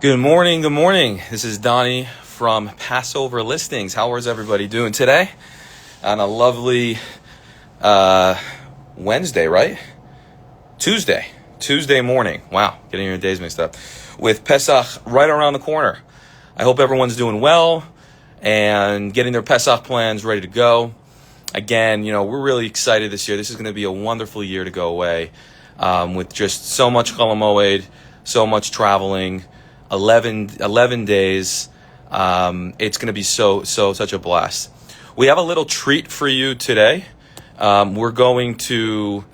Good morning. Good morning. This is Donnie from Passover Listings. How is everybody doing today? On a lovely Wednesday, right? Tuesday morning. Wow, getting your days mixed up. With Pesach right around the corner. I hope everyone's doing well and getting their Pesach plans ready to go. Again, we're really excited this year. This is going to be a wonderful year to go away with just so much Chol Hamoed, so much traveling, 11 days. It's going to be such a blast. We have a little treat for you today. We're going to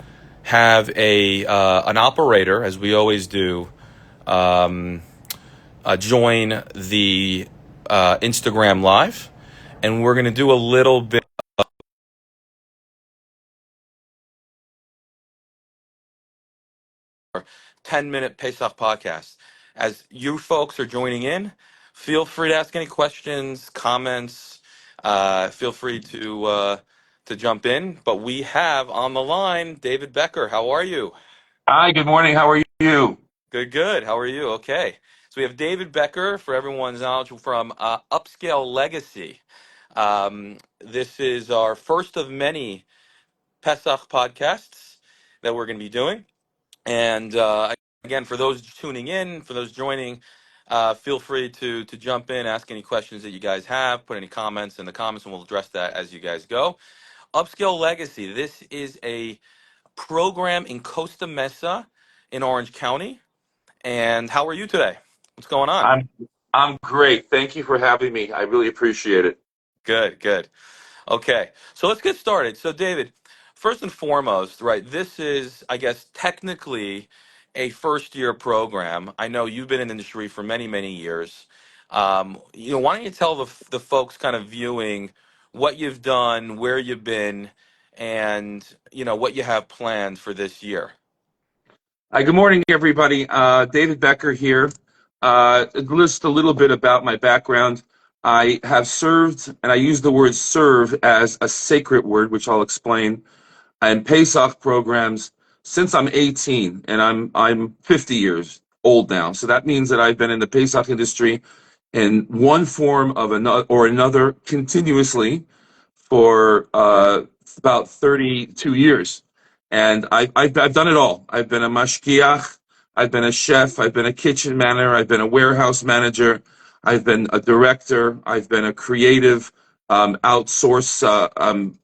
have an operator, as we always do, join the Instagram Live, and we're going to do a little bit 10-minute Pesach podcast. As you folks are joining in, feel free to ask any questions, comments. Feel free to jump in. But we have on the line David Becker. How are you? Hi, good morning. How are you? Good, good. How are you? Okay. So we have David Becker, for everyone's knowledge, from Upscale Legacy. This is our first of many Pesach podcasts that we're going to be doing. And again, for those tuning in, for those joining, feel free to jump in, ask any questions that you guys have, put any comments in the comments, and we'll address that as you guys go. Upscale Legacy. This is a program in Costa Mesa in Orange County. And how are you today? What's going on? I'm great. Thank you for having me. I really appreciate it. Good, good. Okay, so let's get started. So, David, first and foremost, right, this is, I guess, technically a first year program. I know you've been in the industry for many, many years. Why don't you tell the folks kind of viewing what you've done, where you've been, and, what you have planned for this year? Hi, good morning, everybody. David Becker here. Just a little bit about my background. I have served, and I use the word serve as a sacred word, which I'll explain, and Pesach programs since I'm 18, and I'm 50 years old now. So that means that I've been in the Pesach industry in one form of another or another continuously for about 32 years. And I've done it all. I've been a mashgiach, I've been a chef, I've been a kitchen manager, I've been a warehouse manager, I've been a director, I've been a creative outsource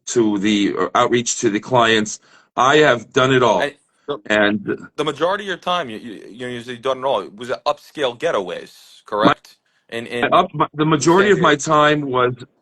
to the or outreach to the clients. I have done it all. And the, And the majority of your time, you usually done it all. Was it upscale getaways, my, correct? In the majority San of my Diego. time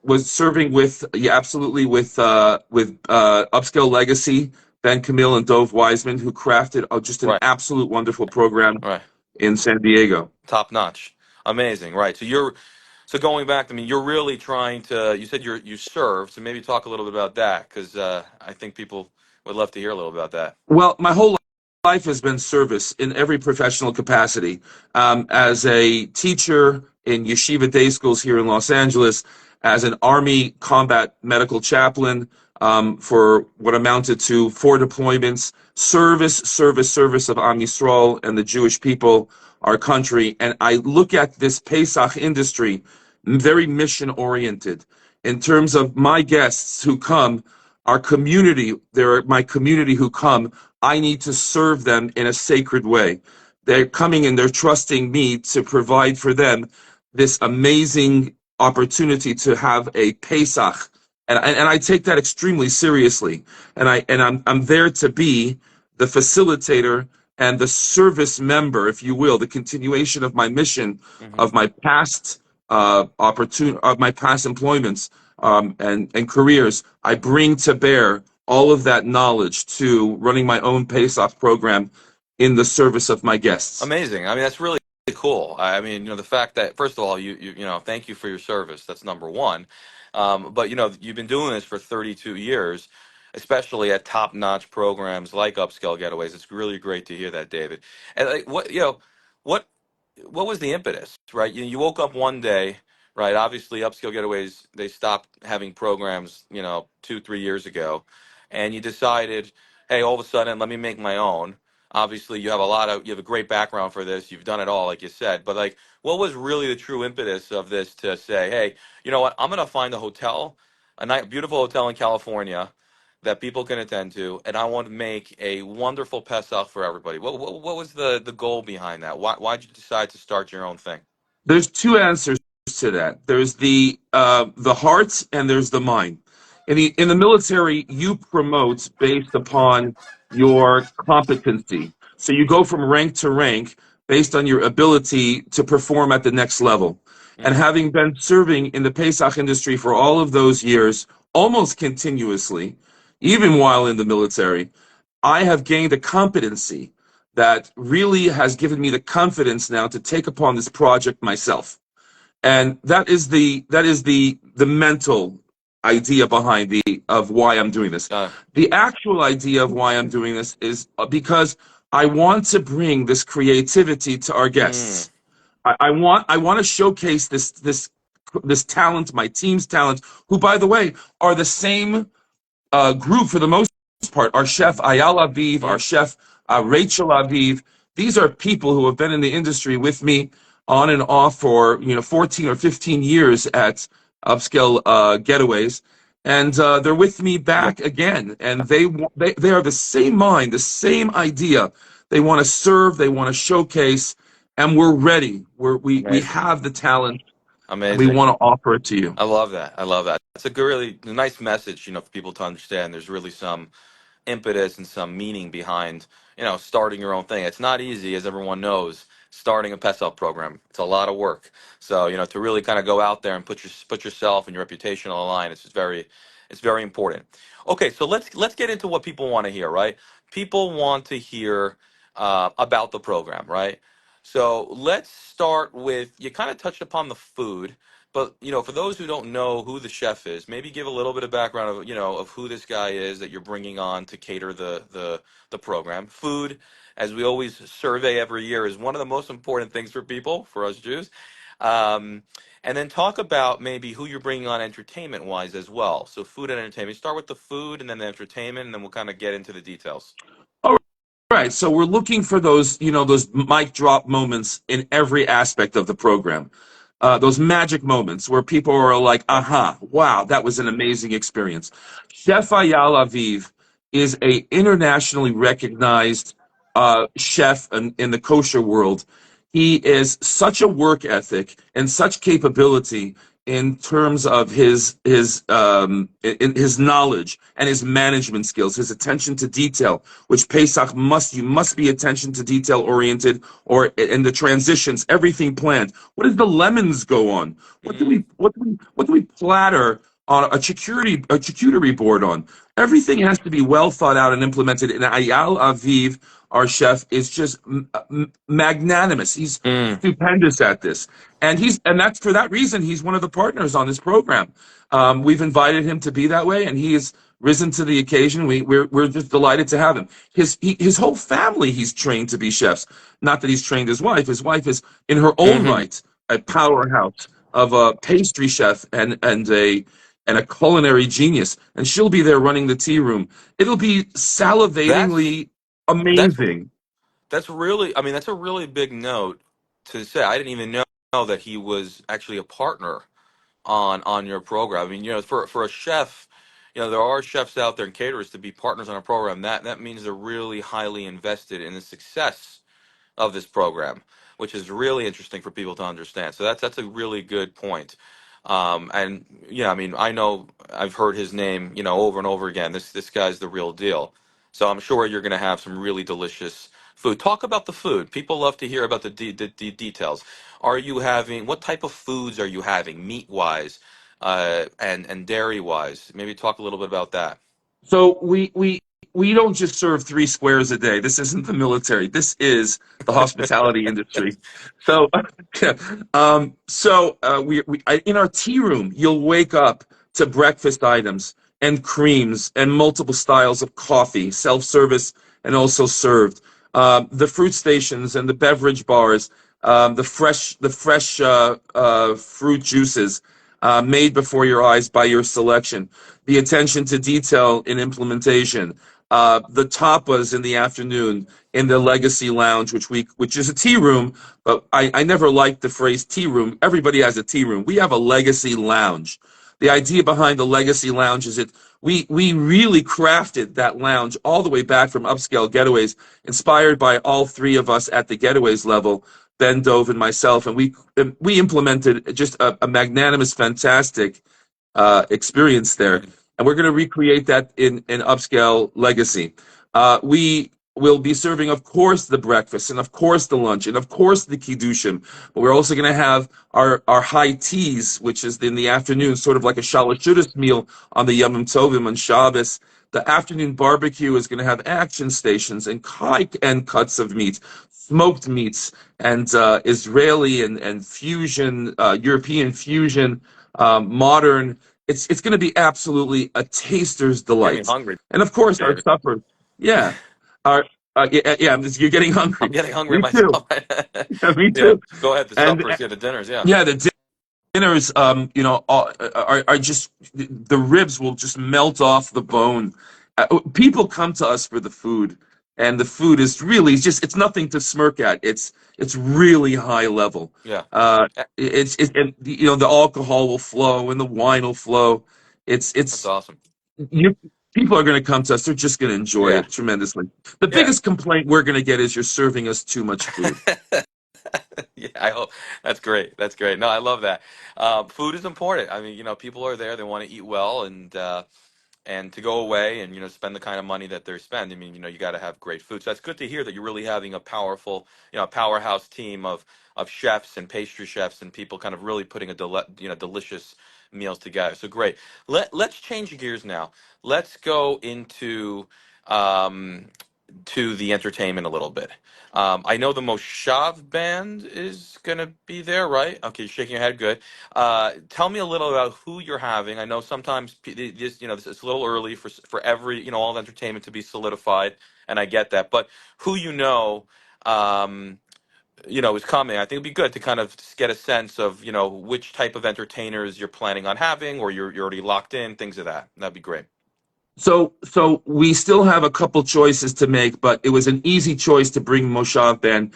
was serving with, yeah, absolutely, with Upscale Legacy, Ben Camille and Dove Wiseman, who crafted just an Right, absolute wonderful program right. in San Diego. Top notch. Amazing. Right. So going back, I mean, you're really trying to, you said you serve, so maybe talk a little bit about that, because I think people would love to hear a little about that. Well, my whole life has been service in every professional capacity. As a teacher in yeshiva day schools here in Los Angeles, as an Army combat medical chaplain for what amounted to 4 deployments, service of Am Yisrael and the Jewish people, our country. And I look at this Pesach industry very mission oriented in terms of my guests who come, our community, they're my community who come. I need to serve them in a sacred way. They're coming and they're trusting me to provide for them this amazing opportunity to have a Pesach. And I take that extremely seriously. I'm there to be the facilitator and the service member, if you will, the continuation of my mission, Hmm. of my past of my past employments and careers. I bring to bear all of that knowledge to running my own Pesach program in the service of my guests. Amazing. I mean, that's really cool. I mean, the fact that, first of all, thank you for your service. That's number one. But, you've been doing this for 32 years, especially at top-notch programs like Upscale Getaways. It's really great to hear that, David. And like, what what was the impetus, right? You woke up one day, right? Obviously, Upscale Getaways, they stopped having programs, 2, 3 years ago, and you decided, hey, all of a sudden, let me make my own. Obviously, you have a great background for this. You've done it all, like you said. But like, what was really the true impetus of this to say, hey, you know what? I'm gonna find a hotel, beautiful hotel in California that people can attend to, and I want to make a wonderful Pesach for everybody. What was the goal behind that? Why'd you decide to start your own thing? There's two answers to that. There's the heart and there's the mind. In the military, you promote based upon your competency. So you go from rank to rank based on your ability to perform at the next level. And Mm, having been serving in the Pesach industry for all of those years, almost continuously, even while in the military, I have gained a competency that really has given me the confidence now to take upon this project myself. And that is the mental idea behind the of why I'm doing this. uh, The actual idea of why I'm doing this is because I want to bring this creativity to our mm, guests. I want to showcase this talent, my team's talent, who by the way are the same group for the most part. Our chef Ayala Aviv, our mm, chef Rachel Aviv. These are people who have been in the industry with me on and off for 14 or 15 years at Upscale Getaways, and they're with me yeah, back again. And they are the same mind, the same idea. They want to serve, they want to showcase, and we're ready. We amazing, have the talent, and we amazing. want to offer it to you. I love that. I love that. It's a really nice message, for people to understand. There's really some impetus and some meaning behind, starting your own thing. It's not easy, as everyone knows, starting a Pesach program. It's a lot of work. So, to really kind of go out there and put yourself and your reputation on the line, it's very important. Okay, so let's get into what people want to hear, right? People want to hear about the program, right? So let's start with, you kind of touched upon the food, but for those who don't know who the chef is, maybe give a little bit of background of of who this guy is that you're bringing on to cater the program. Food, as we always survey every year, is one of the most important things for people, for us Jews. Um, and then talk about maybe who you're bringing on entertainment wise as well. So food and entertainment. Start with the food and then the entertainment, and then we'll kind of get into the details. Right. So we're looking for those mic drop moments in every aspect of the program. Those magic moments where people are like, aha, wow, that was an amazing experience. Chef Ayal Aviv is a internationally recognized chef in the kosher world. He is such a work ethic and such capability in terms of his knowledge and his management skills, his attention to detail, which Pesach you must be attention to detail oriented, or in the transitions, everything planned. What does the lemons go on? Hmm. What do we platter on a charcuterie board on? Everything has to be well thought out and implemented. And Ayal Aviv, our chef, is just magnanimous. He's Mm. stupendous at this, and that's for that reason he's one of the partners on this program. We've invited him to be that way, and he has risen to the occasion. We're just delighted to have him. His whole family he's trained to be chefs. Not that he's trained his wife. His wife is in her own Hmm. right a powerhouse of a pastry chef and a culinary genius, and she'll be there running the tea room. It'll be That's salivatingly that's amazing. That's really, I mean, that's a really big note to say. I didn't even know that he was actually a partner on your program. I mean, for a chef, there are chefs out there and caterers to be partners on a program. That means they're really highly invested in the success of this program, which is really interesting for people to understand. So that's a really good point. And yeah, I mean, I know I've heard his name, over and over again. This guy's the real deal. So I'm sure you're going to have some really delicious food. Talk about the food. People love to hear about the details. Are you having what type of foods are you having, meat wise, and dairy wise? Maybe talk a little bit about that. So we don't just serve three squares a day. This isn't the military. This is the hospitality industry. So, in our tea room, you'll wake up to breakfast items and creams and multiple styles of coffee, self-service and also served. The fruit stations and the beverage bars, the fresh fruit juices made before your eyes by your selection, the attention to detail in implementation, the tapas in the afternoon in the Legacy Lounge, which is a tea room, but I never liked the phrase tea room. Everybody has a tea room. We have a Legacy Lounge. The idea behind the Legacy Lounge is that we really crafted that lounge all the way back from Upscale Getaways, inspired by all three of us at the Getaways level, Ben Dove and myself, and we implemented just a magnanimous, fantastic experience there. Mhm. And we're going to recreate that in Upscale Legacy. We will be serving, of course, the breakfast, and of course the lunch, and of course the kiddushim. But we're also going to have our high teas, which is in the afternoon, sort of like a shalashudas meal on the Yom Tovim on Shabbos. The afternoon barbecue is going to have action stations and cuts of meat, smoked meats, and Israeli and fusion, European fusion, modern. It's going to be absolutely a taster's Getting delight. hungry, And of course, our David. supper. Yeah. Our, you're getting I'm hungry. getting hungry Me too. myself. Yeah, me Yeah, too. go ahead. The And suppers, yeah, the dinners, yeah. yeah, the dinners, are just the ribs will just melt off the bone. People come to us for the food, and the food is really just it's nothing to smirk at. It's really high level. Yeah. Uh, Eh, and the alcohol will flow and the wine will flow. That's It's awesome. you. People are going to come to us. They're just going to enjoy Yeah. it tremendously. The Yeah. biggest complaint we're going to get is you're serving us too much food. Yeah, I hope that's great. That's great. No, I love that. Food is important. I mean, people are there; they want to eat well, and to go away and spend the kind of money that they're spending. I mean, you got to have great food. So that's good to hear that you're really having a powerful, powerhouse team of chefs and pastry chefs and people kind of really putting delicious meals together. So great. Let's change gears now. Let's go into um, to the entertainment a little bit. I know the Moshav band is going to be there, right? Okay, you're shaking your head. Good. Tell me a little about who you're having. I know sometimes it's a little early for every all the entertainment to be solidified, and I get that. But who um, is coming. I think it'd be good to kind of get a sense of which type of entertainers you're planning on having, or you're already locked in. Things of that. That'd be great. So we still have a couple choices to make, but it was an easy choice to bring Moshav Ben.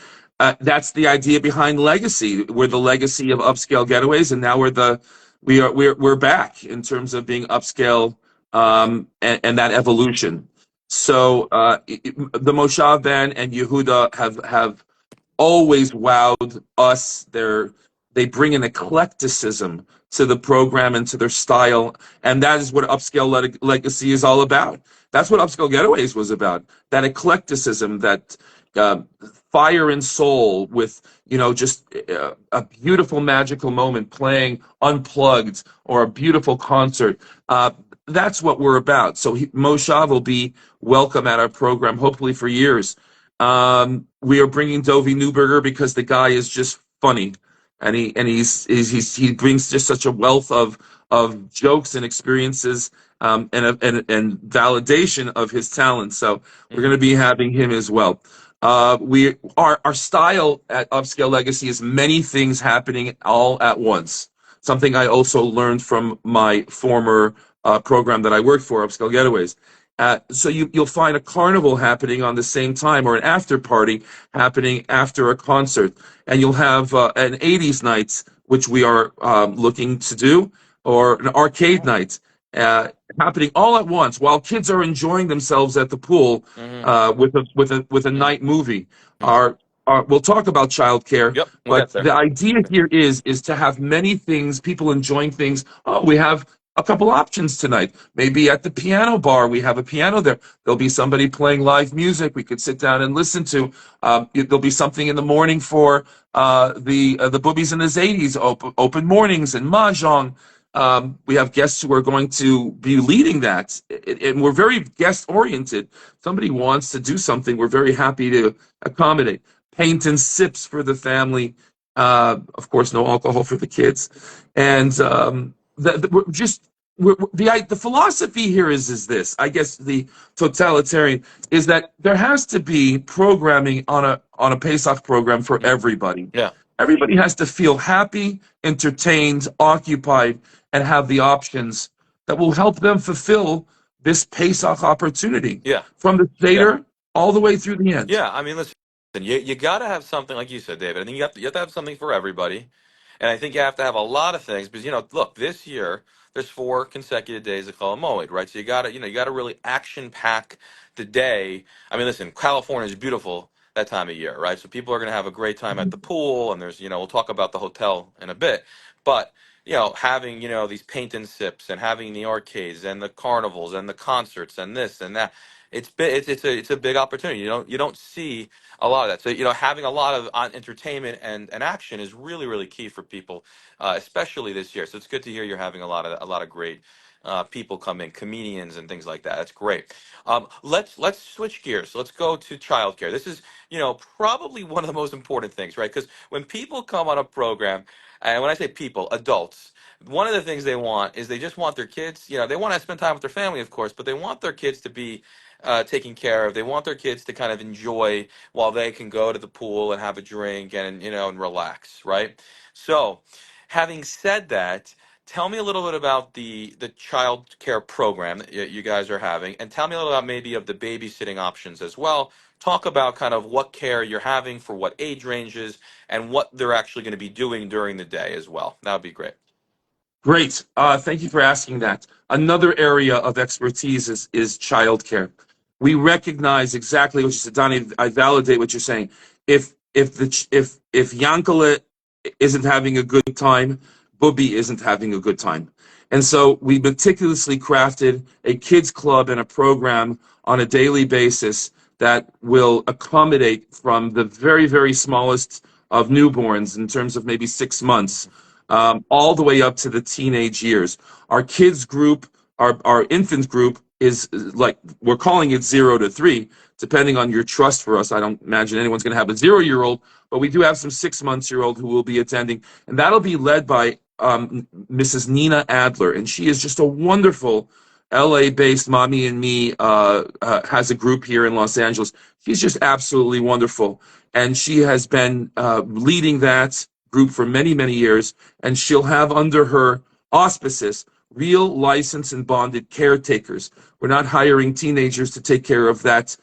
That's the idea behind Legacy. We're the legacy of upscale getaways, and now we're back in terms of being upscale, and that evolution. So the Moshav Ben and Yehuda have always wowed us. They bring an eclecticism to the program and to their style, and that is what Upscale Legacy is all about. That's what Upscale Getaways was about. That eclecticism, that uh, fire and soul, with just a beautiful magical moment playing unplugged or a beautiful concert. That's what we're about. So Moshav will be welcome at our program, hopefully for years. We are bringing Dovie Newberger because the guy is just funny, and he brings just such a wealth of jokes and experiences, and validation of his talent. So we're going Hmm. to be having him as well. Our style at Upscale Legacy is many things happening all at once. Something I also learned from my former program that I worked for, Upscale Getaways. So you'll find a carnival happening on the same time, or an after party happening after a concert, and you'll have an '80s night, which we are looking to do, or an arcade night uh, happening all at once while kids are enjoying themselves at the pool Hmm. with a Hmm. night movie. Hmm. We'll talk about childcare, Yep, we'll but get there. the idea here is to have many things, people enjoying things. Oh, we have a couple options tonight. Maybe at the piano bar, we have a piano there. There'll be somebody playing live music we could sit down and listen to. There'll be something in the morning for the boobies and the zadies, open mornings and mahjong. We have guests who are going to be leading that, and we're very guest oriented. Somebody wants to do something, we're very happy to accommodate. Paint and sips for the family. Of course, no alcohol for the kids, and we're just the philosophy here is this. I guess the totalitarian is that there has to be programming on a Pesach program for Hmm. everybody. Yeah. Everybody has to feel happy, entertained, occupied, and have the options that will help them fulfill this Pesach opportunity. Yeah. From the Yeah. Seder all the way through the end. Yeah, I mean, listen, you got to have something like you said, David. I think you have to have something for everybody, and I think you have to have a lot of things because look, this year there's 4 consecutive days of Chol Hamoed, right? So you got to really action pack the day. I mean, listen, California is beautiful that time of year, right? So people are going to have a great time at the pool, and we'll talk about the hotel in a bit, but having these paint and sips and having the arcades and the carnivals and the concerts and this and that, it's a big opportunity. You don't see a lot of that. So having a lot of entertainment and action is really really key for people, especially this year. So it's good to hear you're having a lot of great people come in, comedians and things like that. That's great. Let's switch gears. Let's go to childcare. This is probably one of the most important things, right? Because when people come on a program, and when I say people, adults. One of the things they want is they just want their kids, they want to spend time with their family, of course, but they want their kids to be taken care of. They want their kids to kind of enjoy while they can go to the pool and have a drink and relax, right? So, having said that, tell me a little bit about the child care program that you guys are having, and tell me a little about maybe of the babysitting options as well. Talk about kind of what care you're having for what age ranges and what they're actually going to be doing during the day as well. That would be great. Great. Thank you for asking that. Another area of expertise is childcare. We recognize exactly what you said, Donnie. I validate what you're saying. If Yankele isn't having a good time, Booby isn't having a good time. And so we meticulously crafted a kids club and a program on a daily basis that will accommodate from the very, very smallest of newborns in terms of maybe 6 months, all the way up to the teenage years. Our kids group, our infant group is like, we're calling it 0 to 3, depending on your trust for us. I don't imagine anyone's going to have a 0-year-old, but we do have some 6-month-year-old who will be attending, and that'll be led by Mrs. Nina Adler, and she is just a wonderful LA-based mommy and me, has a group here in Los Angeles. She's just absolutely wonderful, and she has been leading that group for many, many years, and she'll have under her auspices real licensed and bonded caretakers. We're not hiring teenagers to take care of that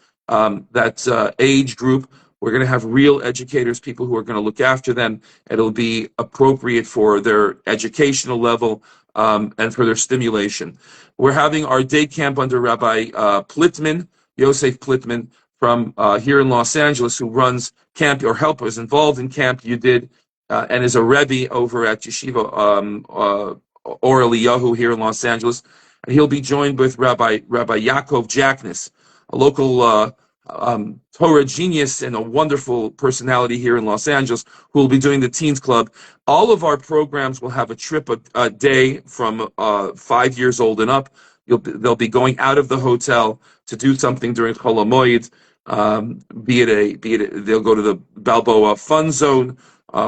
age group. We're going to have real educators, people who are going to look after them. It'll be appropriate for their educational level, and for their stimulation. We're having our day camp under Rabbi Plitman, Yosef Plitman, from here in Los Angeles, who runs camp or is involved in Camp Yudid, and is a Rebbe over at Yeshiva Or Eliyahu here in Los Angeles. And he'll be joined with Rabbi Yaakov Jackness, a local Torah genius and a wonderful personality here in Los Angeles, who will be doing the Teens Club. All of our programs will have a trip a day from 5 years old and up. They'll be going out of the hotel to do something during Chol Hamoed. They'll go to the Balboa Fun Zone,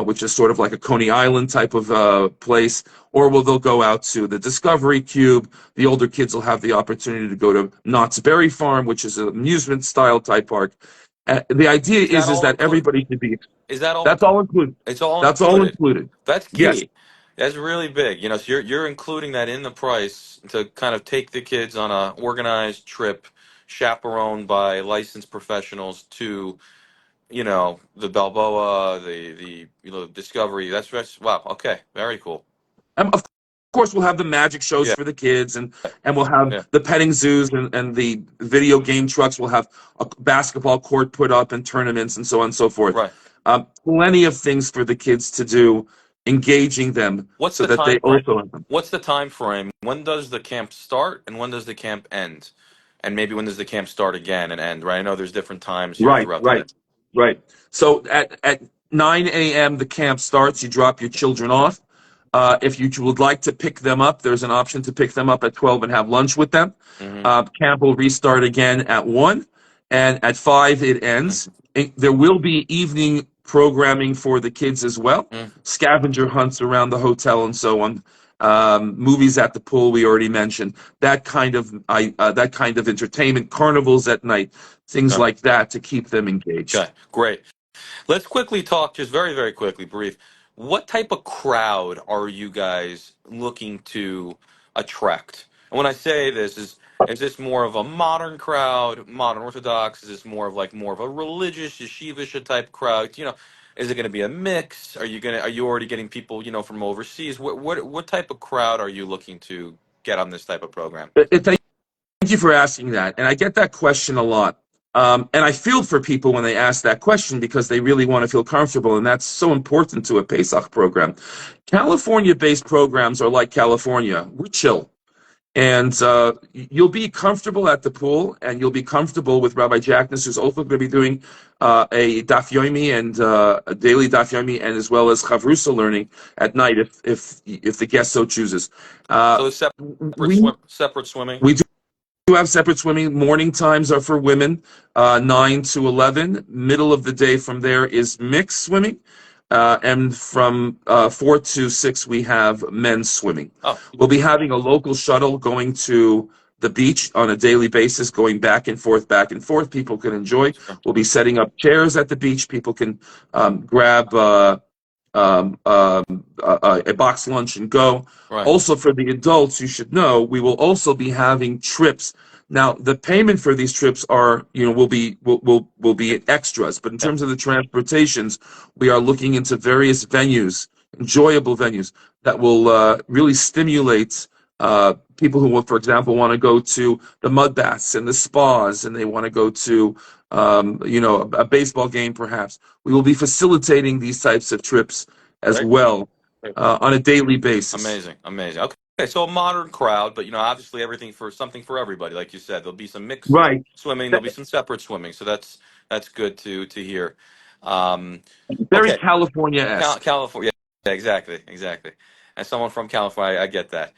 which is sort of like a Coney Island type of place, or they'll go out to the Discovery Cube. The older kids will have the opportunity to go to Knott's Berry Farm, which is an amusement style type park. The idea Is that is all that included? everybody can be. Is that all That's included? all included. It's all That's all included. included. That's Yes. key. That's really big. So you're including that in the price to kind of take the kids on a organized trip, chaperoned by licensed professionals to the Balboa, the Discovery. That's wow. Okay, very cool. Of course, we'll have the magic shows Yeah, for the kids, and we'll have yeah, the petting zoos and the video game trucks. We'll have a basketball court put up and tournaments and so on and so forth. right. Plenty of things for the kids to do, engaging them What's so the that they time frame? also have them. What's the time frame? When does the camp start and when does the camp end? And maybe when does the camp start again and end? Right. I know there's different times here Right, throughout the day. right, right. So at 9 a.m. the camp starts. You drop your children off. If you would like to pick them up, there's an option to pick them up at 12 and have lunch with them. Hmm. Camp will restart again at 1, and at 5 it ends. There will be evening programming for the kids as well, Hmm. scavenger hunts around the hotel and so on. Movies at the pool we already mentioned. That kind of entertainment, carnivals at night, things Okay. like that to keep them engaged. Okay. Great. Let's quickly talk, just very, very quickly, brief. What type of crowd are you guys looking to attract? And when I say this, is this more of a modern crowd, modern Orthodox? Is this more of a religious yeshivish type crowd? Is it going to be a mix? Are you already getting people from overseas? What type of crowd are you looking to get on this type of program? Thank you for asking that. And I get that question a lot. And I feel for people when they ask that question because they really want to feel comfortable. And that's so important to a Pesach program. California-based programs are like California. We're chill. And you'll be comfortable at the pool, and you'll be comfortable with Rabbi Jackness, who's also going to be doing a daf yomi and a daily daf yomi, and as well as chavrusa learning at night, if the guest so chooses. So it's We separate swimming. we do have separate swimming. Morning times are for women, 9 to 11. Middle of the day from there is mixed swimming. And from 4 to 6, we have men's swimming. Oh, We'll be having a local shuttle going to the beach on a daily basis, going back and forth, back and forth. People can enjoy. sure. We'll be setting up chairs at the beach. People can grab a box lunch and go. Right. Also, for the adults, you should know we will also be having trips. Now, the payment for these trips are, will be extras, but in Yeah. terms of the transportations, we are looking into various venues, enjoyable venues that will really stimulate people who, for example, want to go to the mud baths and the spas, and they want to go to, a baseball game, perhaps. We will be facilitating these types of trips as Great. well Great. on a daily basis. Amazing, amazing. Okay, so a modern crowd, but obviously everything for something for everybody, like you said. There'll be some mixed Right. swimming, there'll be some separate swimming, so that's good to hear. Um, Very okay, California-esque. California, yeah, exactly, exactly. As someone from California, I get that.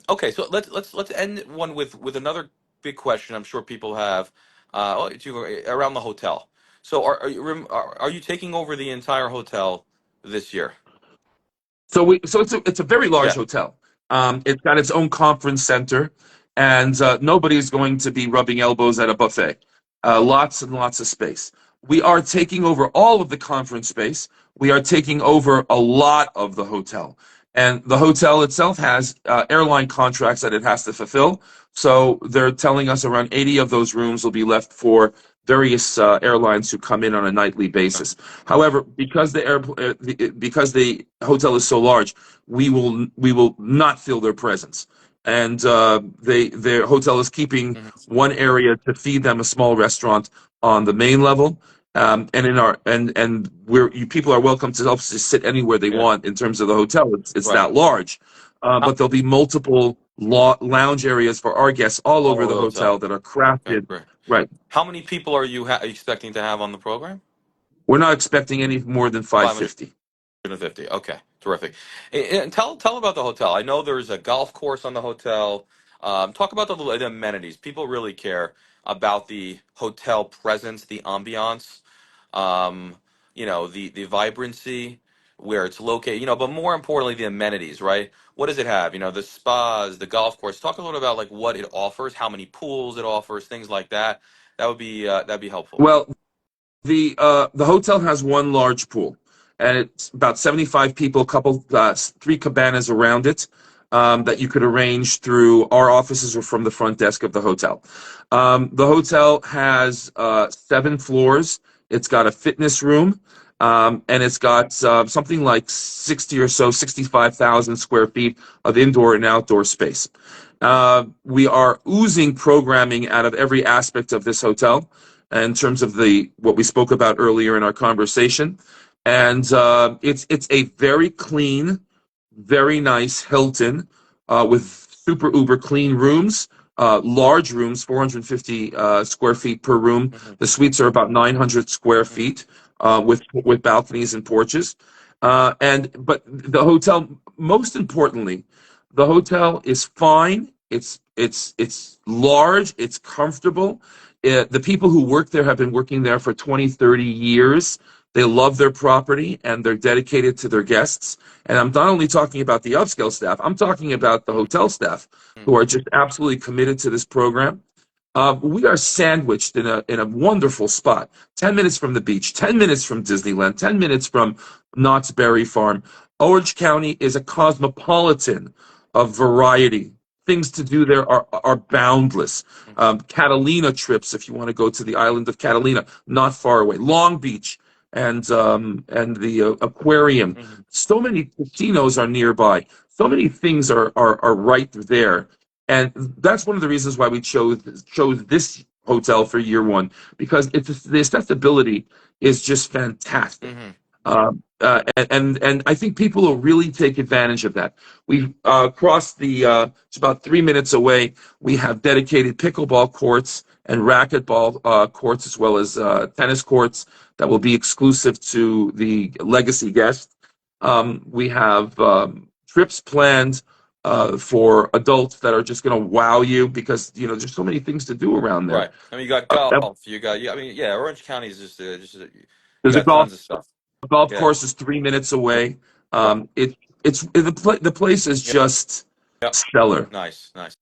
Okay, so let's end one with another big question. I'm sure people have around the hotel. So are you taking over the entire hotel this year? So it's a very large Yeah. hotel. It's got its own conference center, and nobody's going to be rubbing elbows at a buffet. Lots and lots of space. We are taking over all of the conference space. We are taking over a lot of the hotel, and the hotel itself has airline contracts that it has to fulfill. So they're telling us around 80 of those rooms will be left for various airlines who come in on a nightly basis. However, because the hotel is so large, we will not feel their presence, and their hotel is keeping Mhm. one area to feed them a small restaurant on the main level. And in our and where people are welcome to help to sit anywhere they Yeah. want in terms of the hotel. It's Right. that large, How, but there'll be multiple lounge areas for our guests all all over over the the hotel hotel. that are Okay, crafted. great. Right. How many people are you expecting to have on the program? We're not expecting any more than 550. 550. Okay, terrific. And tell about the hotel. I know there's a golf course on the hotel. Talk about the amenities. People really care about the hotel presence, the ambiance, the vibrancy, where it's located. But more importantly, the amenities. Right? What does it have? The spas, the golf course. Talk a little about like what it offers, how many pools it offers, things like that. That'd be helpful. Well, the hotel has one large pool, and it's about 75 people, couple 3 cabanas around it that you could arrange through our offices or from the front desk of the hotel. The hotel has 7 floors. It's got a fitness room, and it's got something like 60 or so, 65,000 square feet of indoor and outdoor space. We are oozing programming out of every aspect of this hotel in terms of what we spoke about earlier in our conversation, and it's a very clean, very nice Hilton with super uber clean rooms, large rooms, 450 square feet per room. Hmm. The suites are about 900 square Hmm. feet with balconies and porches. But the hotel, most importantly, the hotel is fine. It's large. It's comfortable. The people who work there have been working there for 20, 30 years. They love their property and they're dedicated to their guests. And I'm not only talking about the upscale staff, I'm talking about the hotel staff who are just absolutely committed to this program. We are sandwiched in a wonderful spot. 10 minutes from the beach, 10 minutes from Disneyland, 10 minutes from Knott's Berry Farm. Orange County is a cosmopolitan of variety. things to do there are boundless. Hmm. Catalina trips, if you want to go to the island of Catalina, not far away. Long Beach and the aquarium. Hmm. So many casinos are nearby. So many things are right there, and that's one of the reasons why we chose this hotel for year one, because the accessibility is just fantastic. Hmm. And I think people will really take advantage of that. We crossed it's about 3 minutes away. We have dedicated pickleball courts and racquetball courts, as well as tennis courts that will be exclusive to the legacy guests. We have trips planned for adults that are just going to wow you, because there's so many things to do around there. Right. I mean, you got Uh, golf. You got, yeah. I mean, yeah. Orange County is you there's a got tons of stuff. golf Yeah. course is 3 minutes away. Right. The place is Yeah. just Yep. stellar. Nice. Nice.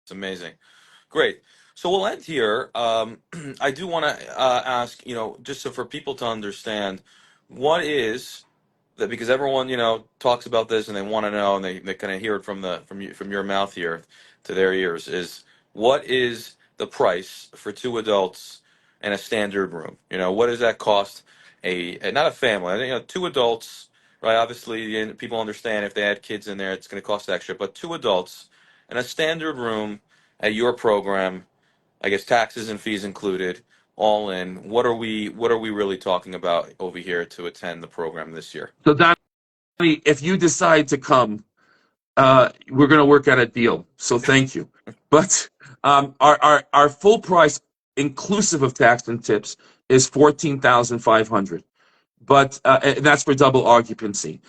It's amazing. Great. So we'll end here. I do want to ask, just so for people to understand, what is that, because everyone, talks about this and they want to know, and they kind of hear it from your mouth here to their ears, is what is the price for two adults in a standard room? What does that cost not a family? I think, two adults, right? Obviously, and people understand if they had kids in there, it's going to cost extra, but two adults in a standard room at your program, I guess taxes and fees included, all in, what are we really talking about over here to attend the program this year? So, Donnie, if you decide to come, we're going to work out a deal. So, thank you. But our full price, inclusive of tax and tips, is 14,500. But and that's for double occupancy.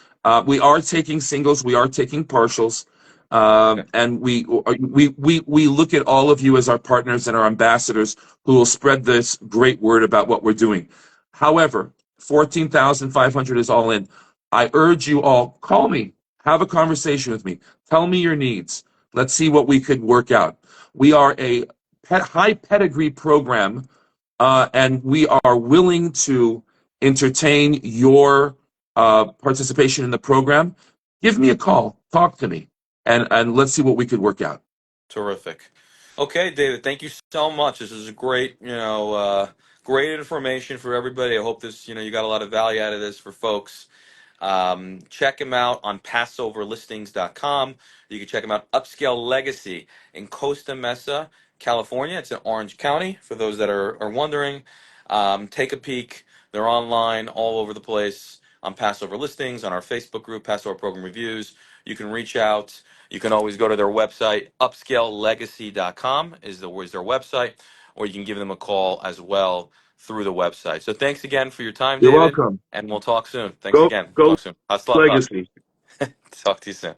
We are taking singles, we are taking partials, Okay. and we look at all of you as our partners and our ambassadors who will spread this great word about what we're doing. However, 14,500 is all in. I urge you all, call me, have a conversation with me, tell me your needs. Let's see what we could work out. We are a high pedigree program, and we are willing to entertain your participation in the program. Give me a call, talk to me, and let's see what we could work out. Terrific. Okay, David, thank you so much. This is a great, great information for everybody. I hope this, you got a lot of value out of this for folks. Check him out on PassoverListings.com. You can check him out, Upscale Legacy in Costa Mesa, California. It's in Orange County, for those that are wondering. Take a peek. They're online all over the place on Passover Listings, on our Facebook group, Passover Program Reviews. You can reach out. You can always go to their website, upscalelegacy.com is their website, or you can give them a call as well through the website. So thanks again for your time, You're David, welcome. and we'll talk soon. Thanks Go again. go Talk soon. Hasta la. Legacy. Talk to you soon.